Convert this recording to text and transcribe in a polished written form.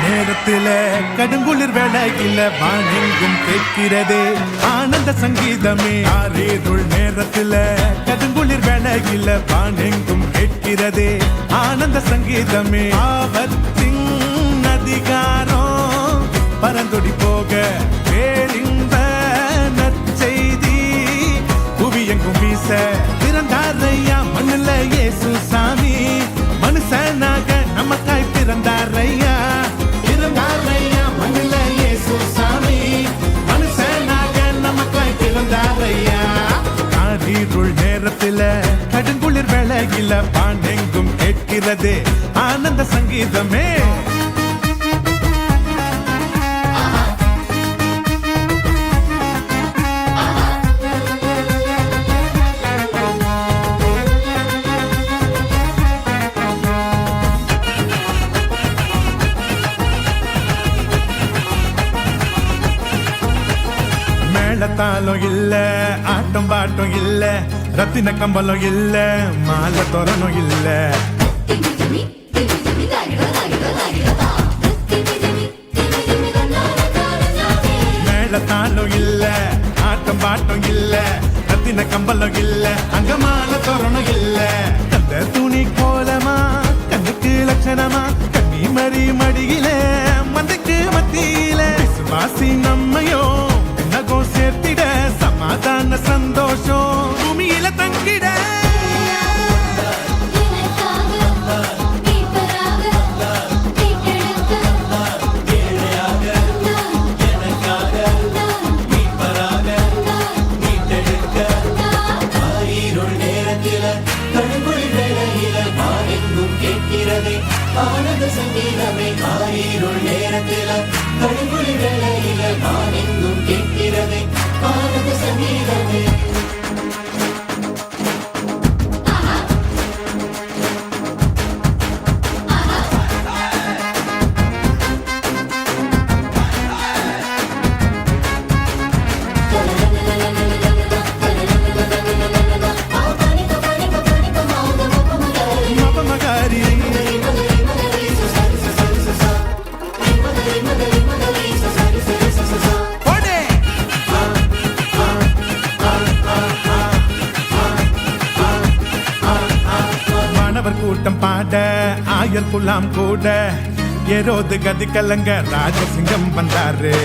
நேரத்தில கடுங்குளிர் வேளையில வானெங்கும் கேட்கிறதே ஆனந்த சங்கீதமே. ஆரேருள் நேரத்தில கடுங்குளிர் வேளையில வானெங்கும் கேட்கிறதே ஆனந்த சங்கீதமே. ஆபத்தின் அதிகாரம் பரந்தொடி போக பேரின்ப நற்செய்தி புவியெங்கும் வீச பிறந்தாரையா மண்ணுல இயேசு சாமி. மனுஷனாக நமக்காய் பிறந்தாரையா மண்ணுல இயேசு சாமி. மனுஷனாக நமக்காய் பிறந்தாரையா. ஆரேருள் நேரத்தில கடுங்குளிர் வேளையில வானெங்கும் கேட்கிறதே ஆனந்த சங்கீதமே. மேளத்தாளம் இல்ல, ஆட்டம் பாட்டம் இல்ல, ரத்தின கம்பளம் இல்ல, மாலை தோரணம் இல்ல. மேளத்தாளம் இல்ல, ஆட்டம் பாட்டம் இல்ல, ரத்தின கம்பளம் இல்ல, அங்க மாலை தோரணம் இல்ல. அந்த துணி கோலமா கண்ணுக்கு லட்சணமா கண்ணி மறி மடியில மந்தைக்கு மத்தியில விசுவாசி நம்மையோ சேர்த்திட சமாதான சந்தோஷம் பூமியில தங்கிட. ஆனந்த சங்கீதமே. ஆரேருள் நேரத்தில கடுங்குளிர் வேளையில வானெங்கும் கேட்கிறதே ஆனந்த சங்கீதமே. கூட்டம் பாட ஆயர் குலாம் கூட ஏரோது கதி கலங்க ராஜசிங்கம் வந்தாரு.